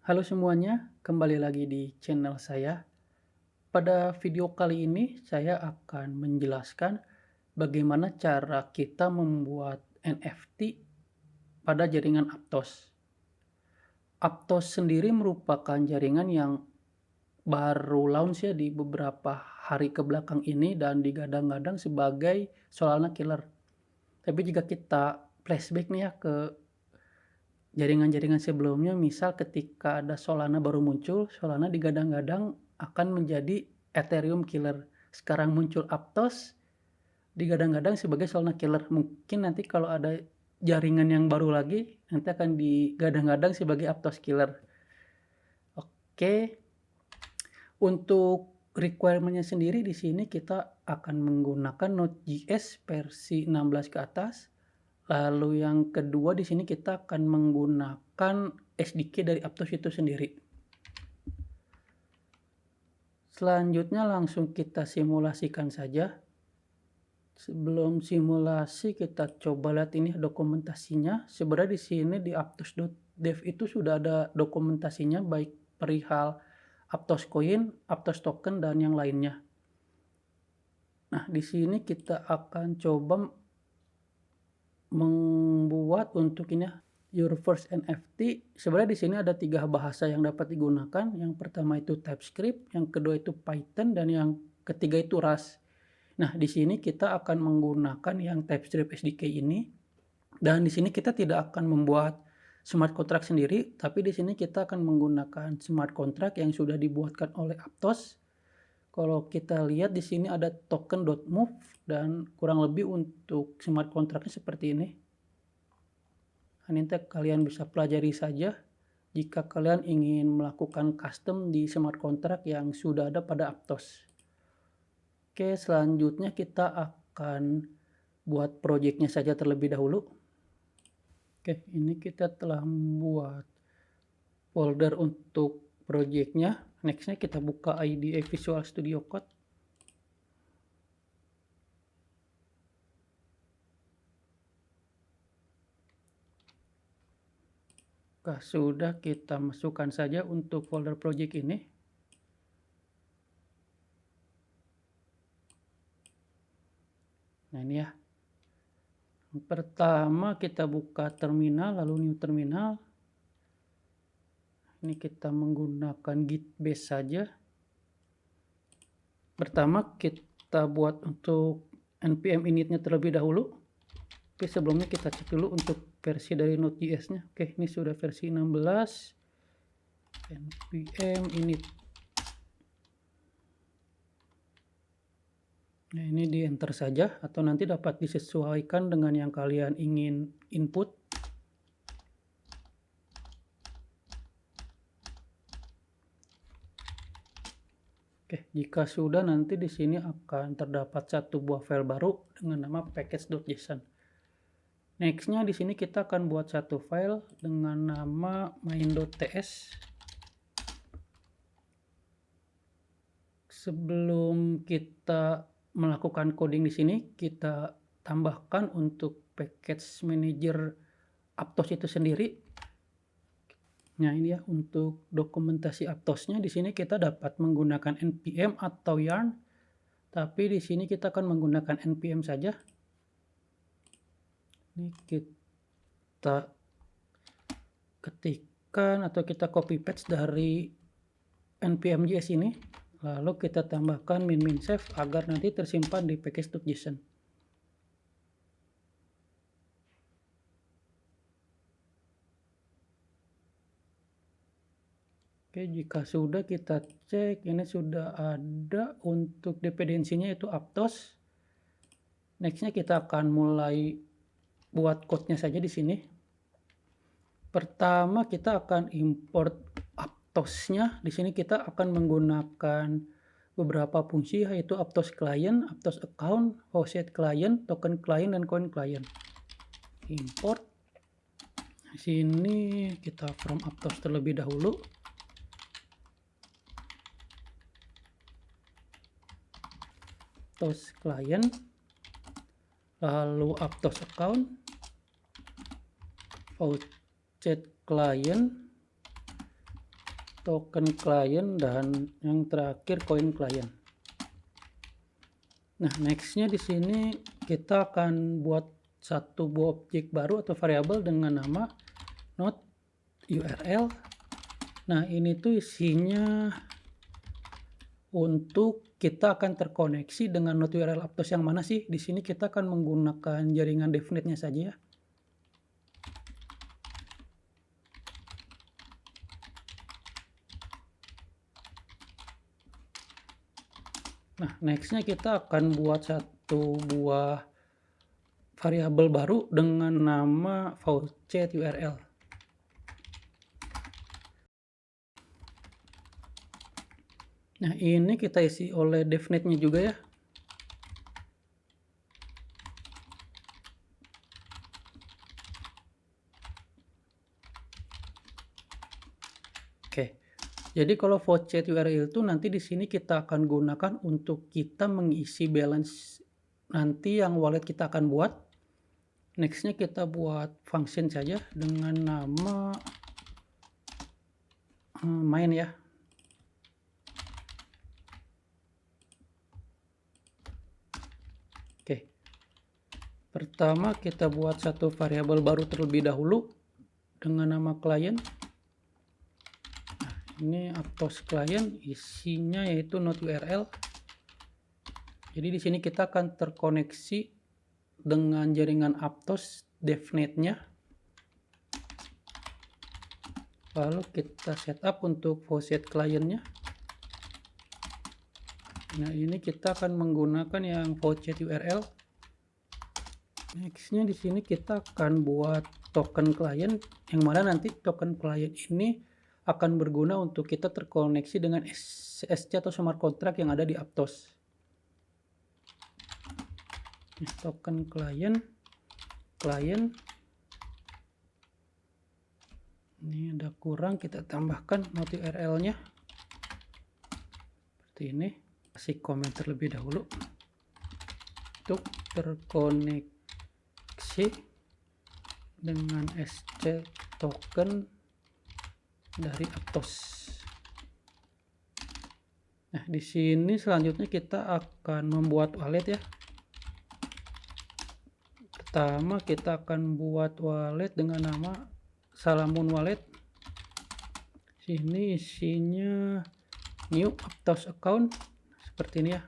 Halo semuanya, kembali lagi di channel saya. Pada video kali ini saya akan menjelaskan bagaimana cara kita membuat NFT pada jaringan Aptos. Aptos sendiri merupakan jaringan yang baru launch ya di beberapa hari ke belakang ini dan digadang-gadang sebagai Solana killer. Tapi jika kita flashback nih ya ke jaringan-jaringan sebelumnya, misal ketika ada Solana baru muncul, Solana digadang-gadang akan menjadi Ethereum killer. Sekarang muncul Aptos, digadang-gadang sebagai Solana killer. Mungkin nanti kalau ada jaringan yang baru lagi, nanti akan digadang-gadang sebagai Aptos killer. Oke, untuk requirement-nya sendiri di sini kita akan menggunakan Node.js versi 16 ke atas. Lalu yang kedua di sini kita akan menggunakan SDK dari Aptos itu sendiri. Selanjutnya langsung kita simulasikan saja. Sebelum simulasi kita coba lihat ini dokumentasinya. Sebenarnya di sini di aptos.dev itu sudah ada dokumentasinya baik perihal Aptos Coin, Aptos Token dan yang lainnya. Nah, di sini kita akan coba membuat untuk ini your first NFT. Sebenarnya di sini ada 3 bahasa yang dapat digunakan. Yang pertama itu TypeScript, yang kedua itu Python, dan yang ketiga itu Rust. Nah, di sini kita akan menggunakan yang TypeScript SDK ini. Dan di sini kita tidak akan membuat smart contract sendiri, tapi di sini kita akan menggunakan smart contract yang sudah dibuatkan oleh Aptos. Kalau kita lihat di sini ada token.move dan kurang lebih untuk smart contract-nya seperti ini. Nanti kalian bisa pelajari saja jika kalian ingin melakukan custom di smart contract yang sudah ada pada Aptos. Oke, selanjutnya kita akan buat projectnya saja terlebih dahulu. Oke, ini kita telah membuat folder untuk projectnya. Nextnya kita buka IDE Visual Studio Code. Sudah, kita masukkan saja untuk folder project ini. Nah, ini ya. Yang pertama kita buka terminal, lalu new terminal. Ini kita menggunakan git base saja. Pertama kita buat untuk npm initnya terlebih dahulu. Oke, sebelumnya kita cek dulu untuk versi dari Node.js-nya. Oke, ini sudah versi 16. npm init. Nah, ini di enter saja atau nanti dapat disesuaikan dengan yang kalian ingin input. Oke, jika sudah nanti di sini akan terdapat satu buah file baru dengan nama package.json. Nextnya di sini kita akan buat satu file dengan nama main.ts. Sebelum kita melakukan coding di sini, kita tambahkan untuk package manager Aptos itu sendiri. Nah, ini ya untuk dokumentasi Aptosnya. Di sini kita dapat menggunakan npm atau yarn, tapi di sini kita akan menggunakan npm saja. Ini kita ketikkan atau kita copy paste dari npm.js ini, lalu kita tambahkan min save agar nanti tersimpan di package.json. Oke, jika sudah kita cek, ini sudah ada untuk dependensinya yaitu Aptos. Nextnya kita akan mulai buat code-nya saja di sini. Pertama kita akan import Aptosnya. Di sini kita akan menggunakan beberapa fungsi yaitu Aptos Client, Aptos Account, Hosted Client, Token Client, dan Coin Client. Import. Di sini kita from Aptos terlebih dahulu. Aptos Client, lalu Aptos Account, Hosted Client, token client, dan yang terakhir koin client. Nah, nextnya di sini kita akan buat satu buah objek baru atau variabel dengan nama node URL. Nah, ini tuh isinya untuk kita akan terkoneksi dengan node URL Aptos yang mana sih? Di sini kita akan menggunakan jaringan DevNet-nya saja ya. Nah, nextnya kita akan buat satu buah variabel baru dengan nama VC URL. Nah, ini kita isi oleh DevNet-nya juga ya. Oke. Jadi kalau void URL itu nanti di sini kita akan gunakan untuk kita mengisi balance nanti yang wallet kita akan buat. Nextnya kita buat function saja dengan nama main ya. Oke. Pertama kita buat satu variabel baru terlebih dahulu dengan nama client. Ini Aptos client, isinya yaitu node URL. Jadi di sini kita akan terkoneksi dengan jaringan Aptos DevNet-nya. Lalu kita setup untuk faucet client-nya. Nah, ini kita akan menggunakan yang faucet URL. Nextnya di sini kita akan buat token client, yang mana nanti token client ini akan berguna untuk kita terkoneksi dengan SC atau smart contract yang ada di Aptos. Token client, ini ada kurang, kita tambahkan node URL-nya seperti ini. Kasih komen terlebih dahulu untuk terkoneksi dengan SC token dari Aptos. Nah, di sini selanjutnya kita akan membuat wallet ya. Pertama kita akan buat wallet dengan nama Salamun Wallet. Sini isinya new Aptos account seperti ini ya.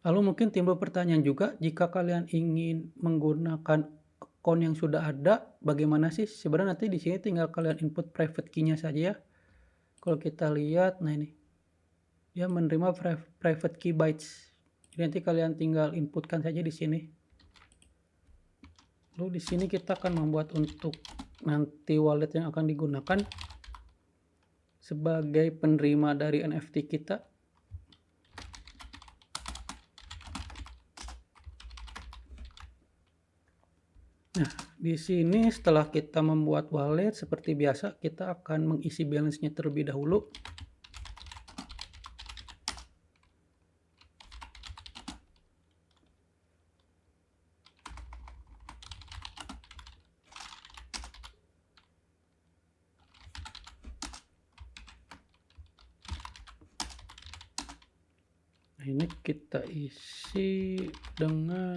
Lalu mungkin timbul pertanyaan juga, jika kalian ingin menggunakan akun yang sudah ada, bagaimana sih? Sebenarnya nanti di sini tinggal kalian input private key-nya saja ya. Kalau kita lihat, nah ini dia menerima private key bytes. Jadi nanti kalian tinggal inputkan saja di sini. Lalu di sini kita akan membuat untuk nanti wallet yang akan digunakan sebagai penerima dari NFT kita. Nah, di sini setelah kita membuat wallet seperti biasa, kita akan mengisi balance-nya terlebih dahulu. Nah, ini kita isi dengan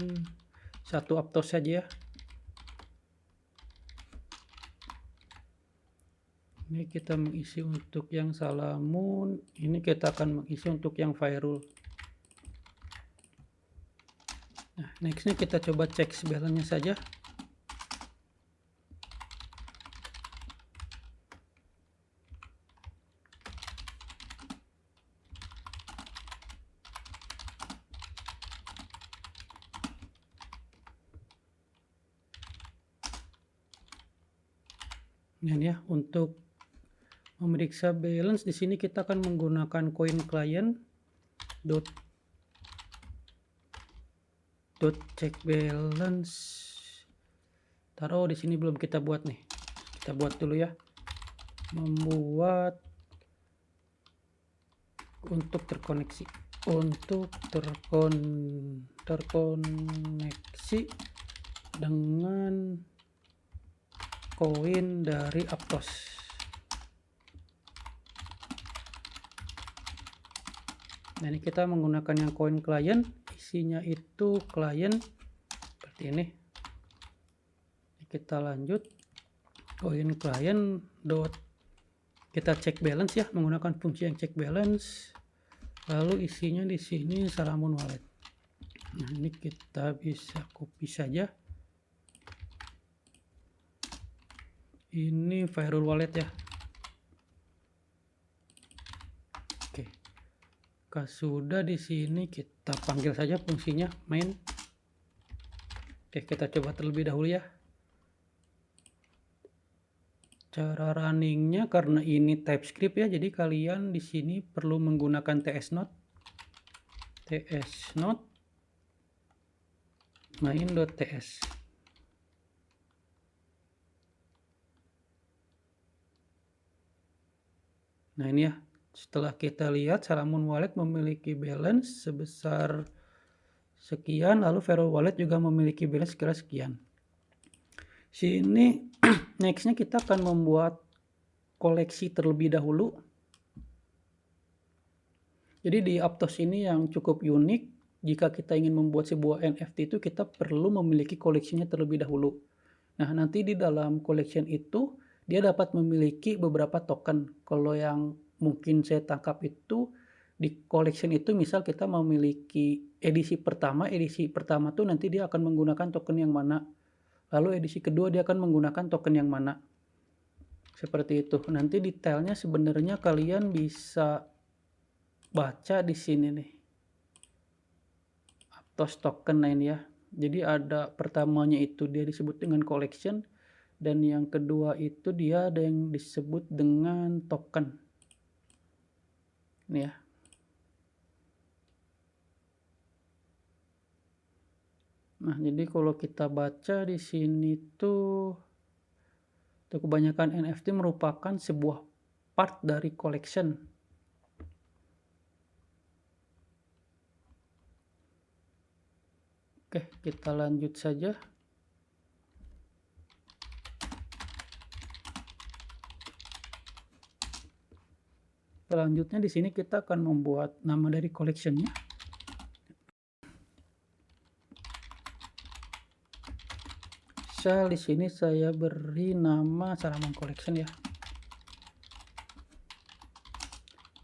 satu Aptos saja ya. Ini kita mengisi untuk yang Salamun, ini kita akan mengisi untuk yang Fairul. Nah, nextnya kita coba cek balance-nya saja. Ini ya, untuk memeriksa balance di sini kita akan menggunakan coin client dot check balance. Taruh di sini belum kita buat nih. Kita buat dulu ya. Membuat untuk terkoneksi. Untuk terkoneksi dengan koin dari Aptos. Nah, ini kita menggunakan yang koin client, isinya itu client seperti ini. Kita lanjut koin client dot, kita cek balance ya, menggunakan fungsi yang cek balance. Lalu isinya di sini Salamun Wallet. Nah, ini kita bisa copy saja. Ini Firewall Wallet ya. Oke. Sudah di sini kita panggil saja fungsinya main. Oke, kita coba terlebih dahulu ya. Cara runningnya, karena ini TypeScript ya, jadi kalian di sini perlu menggunakan tsnode main.ts. Nah, ini ya, setelah kita lihat Salamun Wallet memiliki balance sebesar sekian, lalu Firewall Wallet juga memiliki balance sekira sekian. Sini nextnya kita akan membuat koleksi terlebih dahulu. Jadi di Aptos ini yang cukup unik, jika kita ingin membuat sebuah NFT itu kita perlu memiliki koleksinya terlebih dahulu. Nah, nanti di dalam collection itu dia dapat memiliki beberapa token. Kalau yang mungkin saya tangkap itu di collection itu, misal kita memiliki edisi pertama tuh nanti dia akan menggunakan token yang mana. Lalu edisi kedua dia akan menggunakan token yang mana. Seperti itu. Nanti detailnya sebenarnya kalian bisa baca di sini nih. Aptos token lain ya. Jadi ada pertamanya itu dia disebut dengan collection, dan yang kedua itu dia ada yang disebut dengan token. Ini ya. Nah, jadi kalau kita baca di sini tuh kebanyakan NFT merupakan sebuah part dari collection. Oke, kita lanjut saja. Selanjutnya di sini kita akan membuat nama dari collectionnya. Di sini saya beri nama Salamun Collection ya.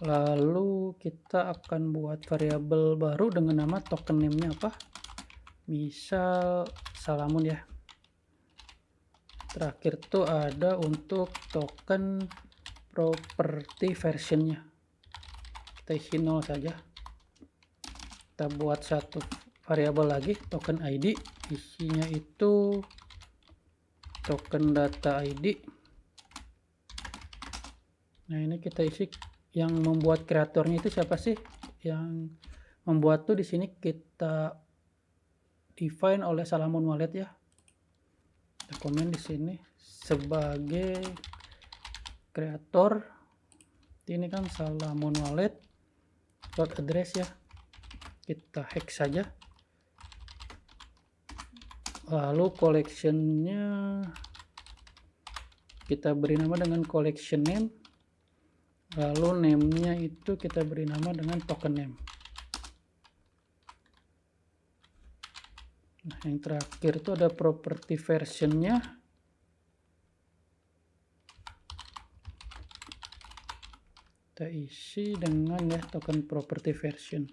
Lalu kita akan buat variabel baru dengan nama token name-nya apa? Misal Salamun ya. Terakhir tuh ada untuk token property versionnya. Kita isi 0 saja. Kita buat satu variabel lagi, token ID. Isinya itu token data ID. Nah, ini kita isi yang membuat kreatornya itu siapa sih? Yang membuat tuh di sini kita define oleh Salamun Wallet ya. Kita komen di sini sebagai kreator. Ini kan Salamun Wallet dot address ya. Kita hack saja. Lalu collectionnya kita beri nama dengan collection name. Lalu name-nya itu kita beri nama dengan token name. Nah, yang terakhir itu ada property versionnya. Kita isi dengan ya token property version.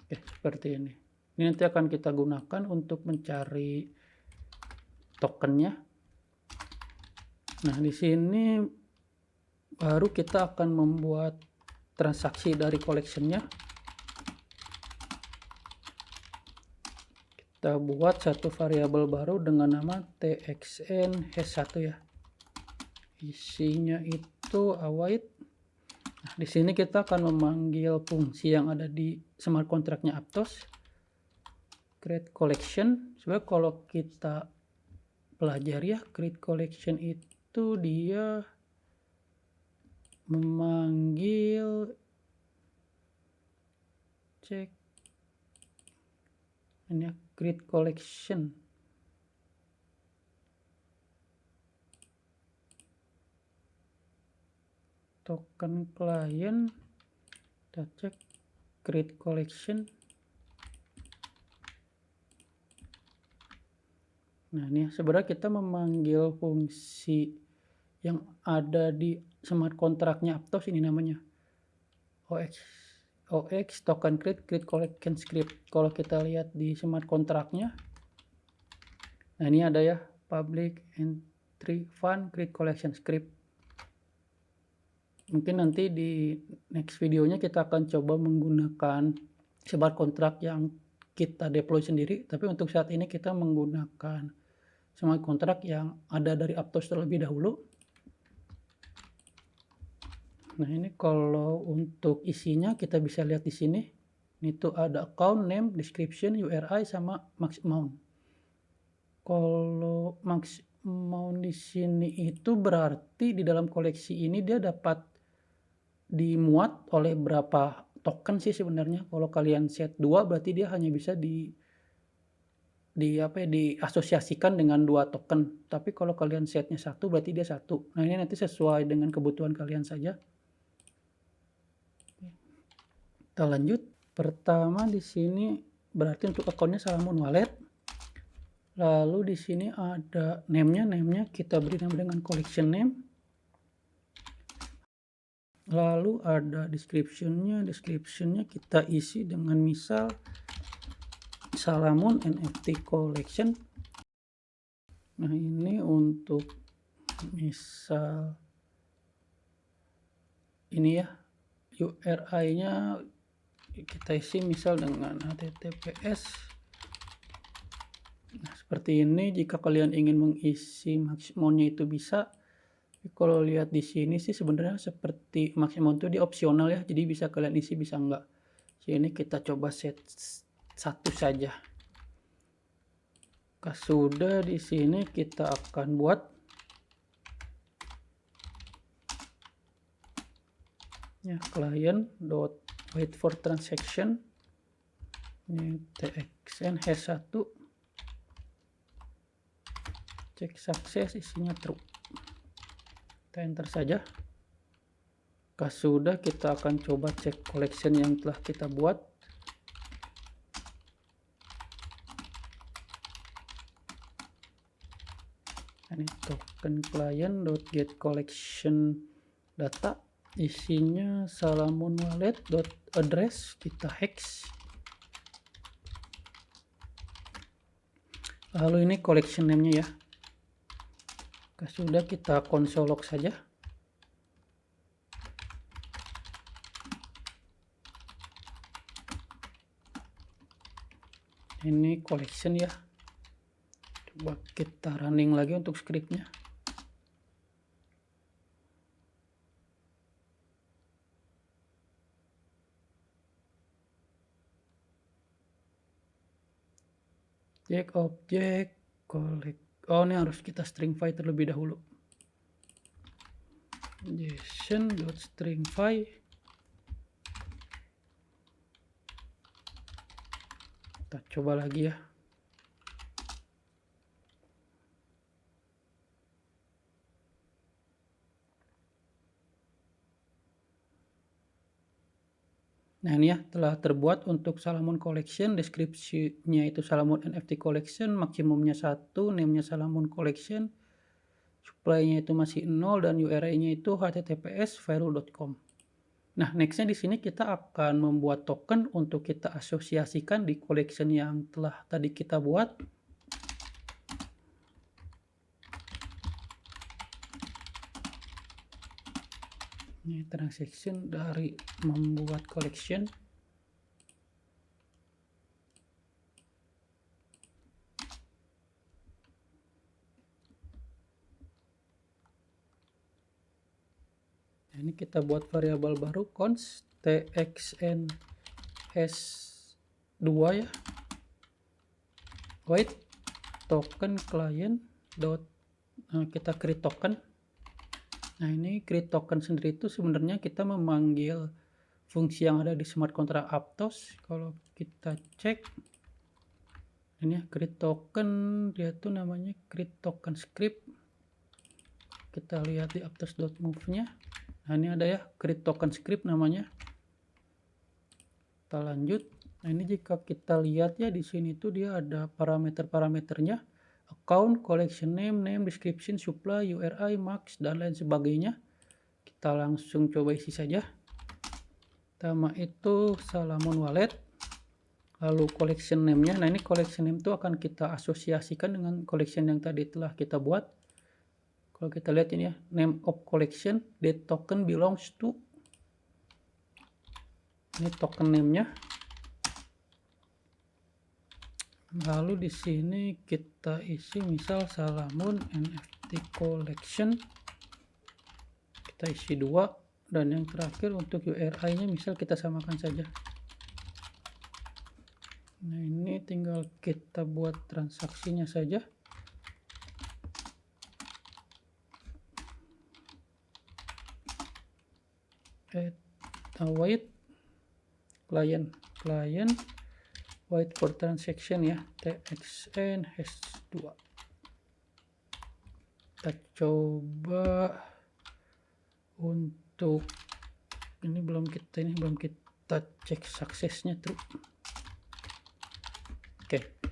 Oke, seperti ini. Ini nanti akan kita gunakan untuk mencari tokennya. Nah, di sini baru kita akan membuat transaksi dari collectionnya. Kita buat satu variabel baru dengan nama txn hash1 ya. Isinya itu await. Nah, di sini kita akan memanggil fungsi yang ada di smart contract-nya Aptos, create collection. Sebenarnya kalau kita pelajari ya, create collection itu dia memanggil cek ini ya, create collection. Token client kita cek create collection. Nah ini sebenarnya kita memanggil fungsi yang ada di smart contract-nya Aptos, ini namanya OX token create collection script. Kalau kita lihat di smart contract-nya, nah ini ada ya public entry fund create collection script. Mungkin nanti di next videonya kita akan coba menggunakan smart contract yang kita deploy sendiri, tapi untuk saat ini kita menggunakan smart contract yang ada dari Aptos terlebih dahulu. Nah ini kalau untuk isinya kita bisa lihat di sini. Ini tuh ada account name, description, URI sama max amount. Kalau max amount di sini itu berarti di dalam koleksi ini dia dapat dimuat oleh berapa token sih sebenarnya. Kalau kalian set 2 berarti dia hanya bisa diasosiasikan dengan 2 token. Tapi kalau kalian setnya 1 berarti dia 1. Nah ini nanti sesuai dengan kebutuhan kalian saja. Kita lanjut. Pertama di sini berarti untuk akunnya Salamun Wallet. Lalu di sini ada name-nya kita beri nama dengan collection name. Lalu ada description-nya kita isi dengan misal Salamun NFT collection. Nah ini untuk misal ini ya, URI-nya kita isi misal dengan https. Nah seperti ini. Jika kalian ingin mengisi maksimumnya itu bisa. Kalau lihat di sini sih sebenarnya seperti maksimum itu dia opsional ya, jadi bisa kalian isi bisa enggak. Sini kita coba set 1 saja. Sudah di sini kita akan buat ya client dot wait for transaction. Ini txn hash 1. Cek sukses, isinya true. Kita enter saja. Sudah kita akan coba cek collection yang telah kita buat. Ini token client dot get collection data, isinya Salamun Wallet dot address, kita hex. Lalu ini collection name-nya ya. Sudah kita console log saja. Ini collection ya. Coba kita running lagi untuk scriptnya. Cek objek collect. Oh ini harus kita stringify terlebih dahulu. JSON.stringify. Kita coba lagi ya. Nah ini ya telah terbuat untuk Salamun Collection. Deskripsinya itu Salamun NFT Collection, maksimumnya 1, name-nya Salamun Collection, supply-nya itu masih 0 dan URI-nya itu https viral.com. Nah nextnya di sini kita akan membuat token untuk kita asosiasikan di collection yang telah tadi kita buat. Ini transaction dari membuat collection. Ini kita buat variabel baru const txn hash 2 ya. Wait token client dot kita create token. Nah ini create token sendiri itu sebenarnya kita memanggil fungsi yang ada di smart contract Aptos. Kalau kita cek ini ya, create token dia tuh namanya create token script. Kita lihat di aptos.move nya. Nah ini ada ya create token script namanya. Kita lanjut. Nah, ini jika kita lihat ya di sini tuh dia ada parameter-parameternya, account, collection name, name, description, supply, URI, max, dan lain sebagainya. Kita langsung coba isi saja. Pertama itu Salamon Wallet, lalu collection name-nya. Nah, ini collection name itu akan kita asosiasikan dengan collection yang tadi telah kita buat. Kalau kita lihat ini ya, name of collection, date token belongs to. Ini token name-nya. Lalu di sini kita isi misal Salamon NFT collection. Kita isi 2, dan yang terakhir untuk URI-nya misal kita samakan saja. Nah, ini tinggal kita buat transaksinya saja. Await client wait for transaction ya, TXN #2. Kita coba untuk ini belum kita cek suksesnya true. Oke,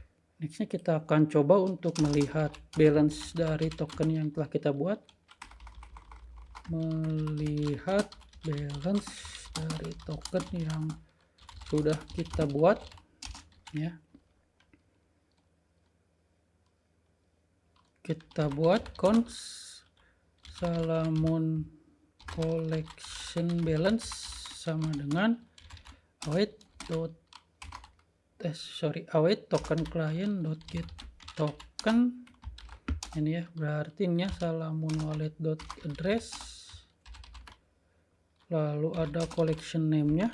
nextnya kita akan coba untuk melihat balance dari token yang telah kita buat. Melihat balance dari token yang sudah kita buat ya. Kita buat cons Salamon collection balance sama dengan await token client get token. Ini ya, berarti ini ya Salamon wallet address, lalu ada collection name-nya,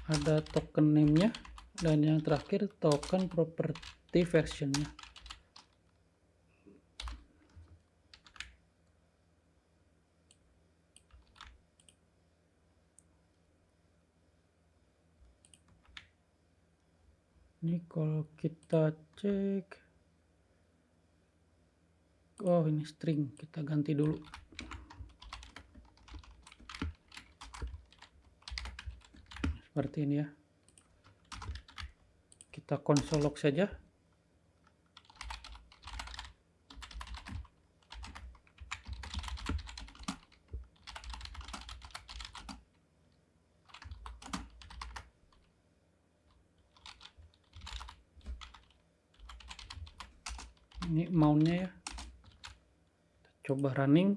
ada token name-nya, dan yang terakhir token property version-nya. Ini kalau kita cek, oh ini string, kita ganti dulu. Seperti ini ya. Kita console log saja. Ini mountnya ya. Kita coba running.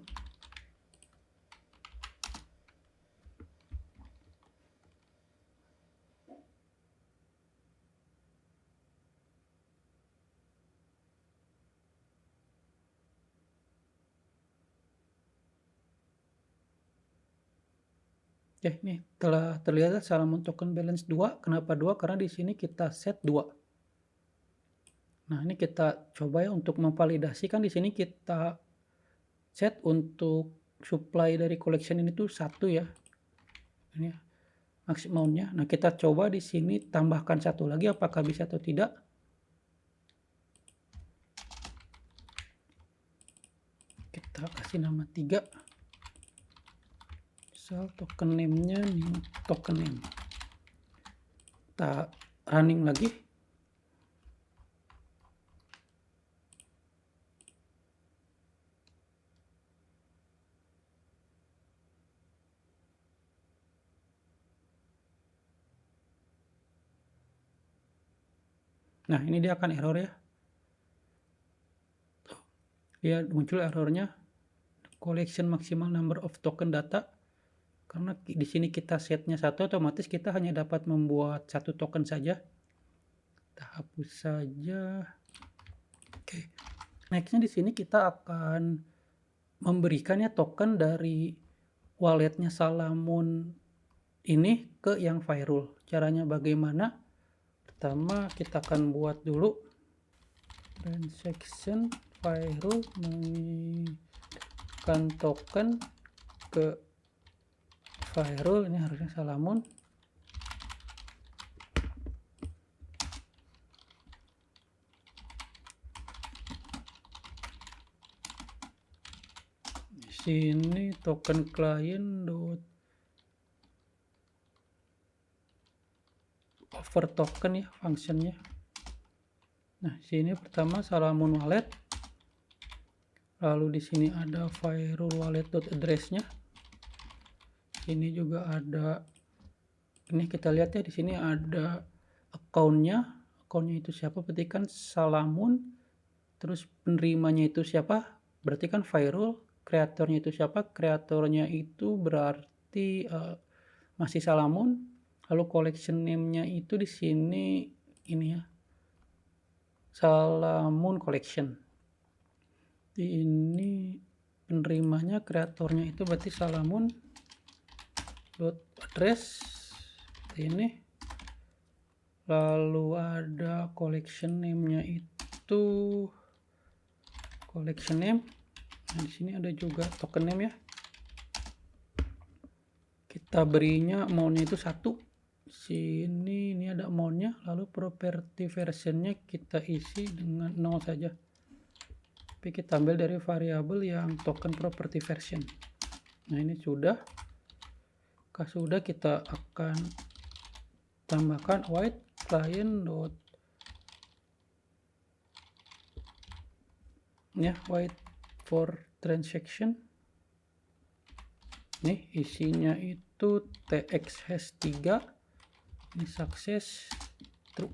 Oke, ini telah terlihat Salamon token balance 2. Kenapa 2? Karena di sini kita set 2. Nah, ini kita coba ya untuk memvalidasikan. Di sini kita set untuk supply dari collection ini tuh 1 ya. Ini maksimumnya. Nah, kita coba di sini tambahkan 1 lagi, apakah bisa atau tidak. Kita kasih nama 3. Misal token name-nya new token name. Kita running lagi. Nah, ini dia akan error ya. Dia muncul errornya collection maximal number of token data. Karena di sini kita setnya 1, otomatis kita hanya dapat membuat 1 token saja. Kita hapus saja. Oke. Nextnya di sini kita akan memberikannya token dari walletnya Salamon ini ke yang Firul. Caranya bagaimana? Pertama kita akan buat dulu transaction Firul mengirimkan token ke Firul. Ini harusnya Salamon. Di sini token client over token ya functionnya. Nah, sini pertama Salamun wallet. Lalu di sini ada firewall wallet.address-nya. Ini juga ada, ini kita lihat ya, di sini ada account-nya. Account-nya itu siapa? Berarti kan Salamun. Terus penerimanya itu siapa? Berarti kan firewall. Kreatornya itu siapa? Kreatornya itu berarti masih Salamun. Lalu collection name-nya itu di sini ini ya, Salamun collection. Ini penerimanya, kreatornya itu berarti Salamun address ini. Lalu ada collection name-nya itu collection name. Nah, di sini ada juga token name ya. Kita berinya amount-nya itu 1. Sini ini ada amount-nya, lalu property version-nya kita isi dengan 0 saja. Tapi kita ambil dari variabel yang token property version. Nah, ini sudah. Jika sudah, kita akan tambahkan await client dot ya, wait for transaction. Nih isinya itu tx hash 3. Ini sukses true.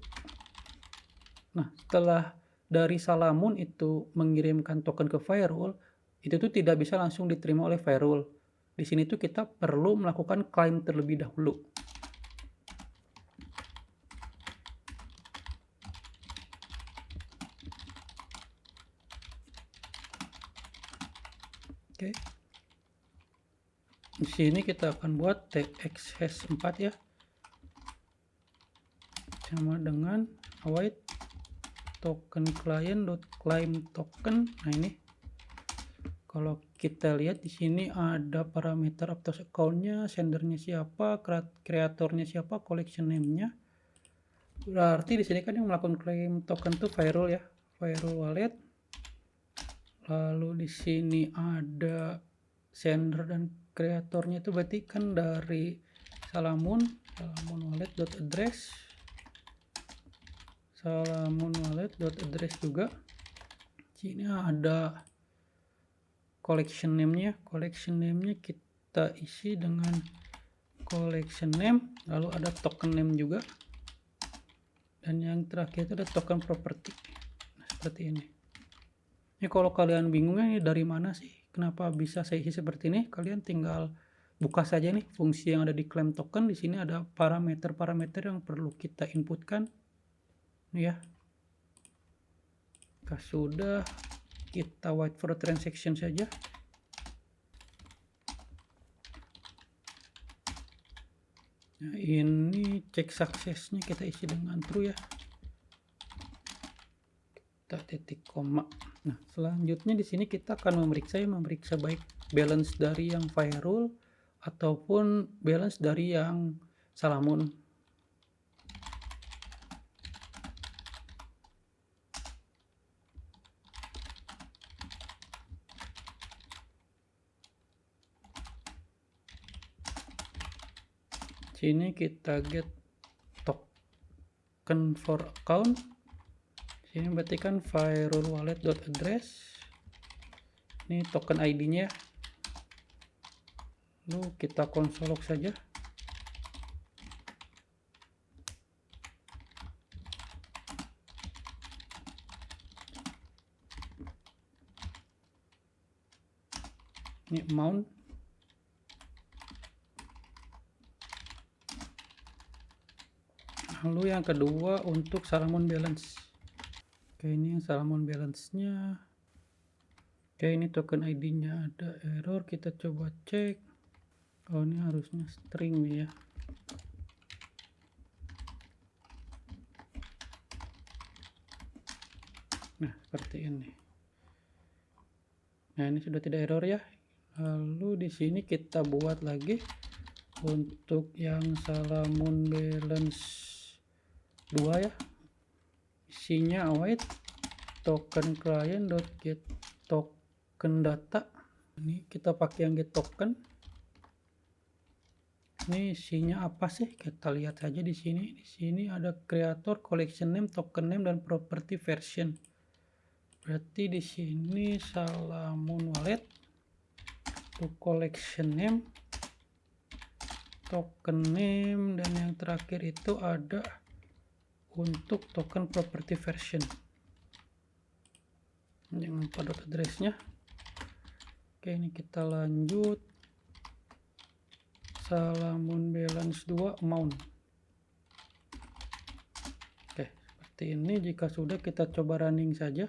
Nah, setelah dari Salamun itu mengirimkan token ke firewall, itu tuh tidak bisa langsung diterima oleh firewall. Di sini tuh kita perlu melakukan claim terlebih dahulu. Oke. Di sini kita akan buat tx hash 4 ya. Sama dengan await token client dot claim token. Nah, ini kalau kita lihat di sini ada parameter Aptos account-nya, sendernya siapa, kreatornya siapa, collection name-nya. Berarti di sini kan yang melakukan claim token tuh firewall ya, firewall wallet. Lalu di sini ada sender dan kreatornya itu berarti kan dari Salamun wallet.address. Salamun wallet.address juga. Sini ada collection name-nya. Collection name-nya kita isi dengan collection name, lalu ada token name juga. Dan yang terakhir itu ada token property. Nah, seperti ini. Ini kalau kalian bingungnya ini dari mana sih? Kenapa bisa saya isi seperti ini? Kalian tinggal buka saja nih fungsi yang ada di claim token. Di sini ada parameter-parameter yang perlu kita inputkan. Ya, jika sudah, kita wait for transaction saja. Nah, ini cek suksesnya kita isi dengan true ya. Kita titik koma. Nah, selanjutnya di sini kita akan memeriksa baik balance dari yang firewall ataupun balance dari yang Salamun. Sini kita get token for account. Sini berarti kan firewall wallet.address. Ini token ID-nya. Lalu kita konsol log saja. Ini amount. Lalu yang kedua untuk Salamun balance. Oke, ini yang Salamun balance-nya. Oke, ini token ID-nya ada error. Kita coba cek. Oh, ini harusnya string ya. Nah, seperti ini. Nah, ini sudah tidak error ya. Lalu di sini kita buat lagi untuk yang Salamun balance 2 ya. Isinya await token client dot get token data. Ini kita pakai yang get token. Ini isinya apa sih? Kita lihat saja di sini. Di sini ada creator, collection name, token name, dan property version. Berarti di sini Salamun Wallet untuk collection name, token name, dan yang terakhir itu ada untuk token property version. Jangan lupa dot address-nya. Oke, ini kita lanjut. Salamun balance 2 amount. Oke, seperti ini. Jika sudah, kita coba running saja.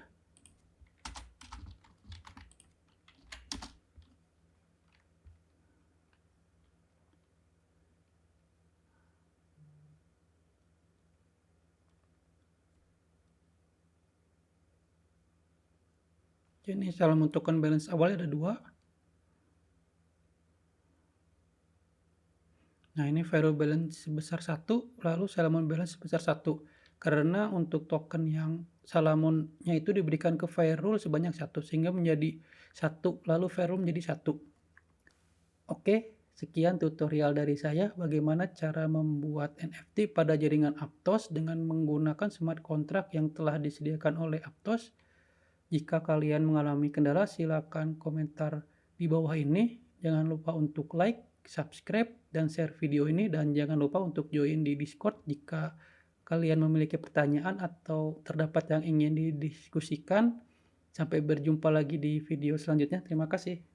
Ini Salamun token balance awalnya ada 2. Nah, ini variable balance sebesar 1, lalu Salamun balance sebesar 1. Karena untuk token yang Salamunnya itu diberikan ke Firerule sebanyak 1, sehingga menjadi 1, lalu Firerule menjadi 1. Oke, sekian tutorial dari saya bagaimana cara membuat NFT pada jaringan Aptos dengan menggunakan smart contract yang telah disediakan oleh Aptos. Jika kalian mengalami kendala, silakan komentar di bawah ini. Jangan lupa untuk like, subscribe, dan share video ini. Dan jangan lupa untuk join di Discord jika kalian memiliki pertanyaan atau terdapat yang ingin didiskusikan. Sampai berjumpa lagi di video selanjutnya. Terima kasih.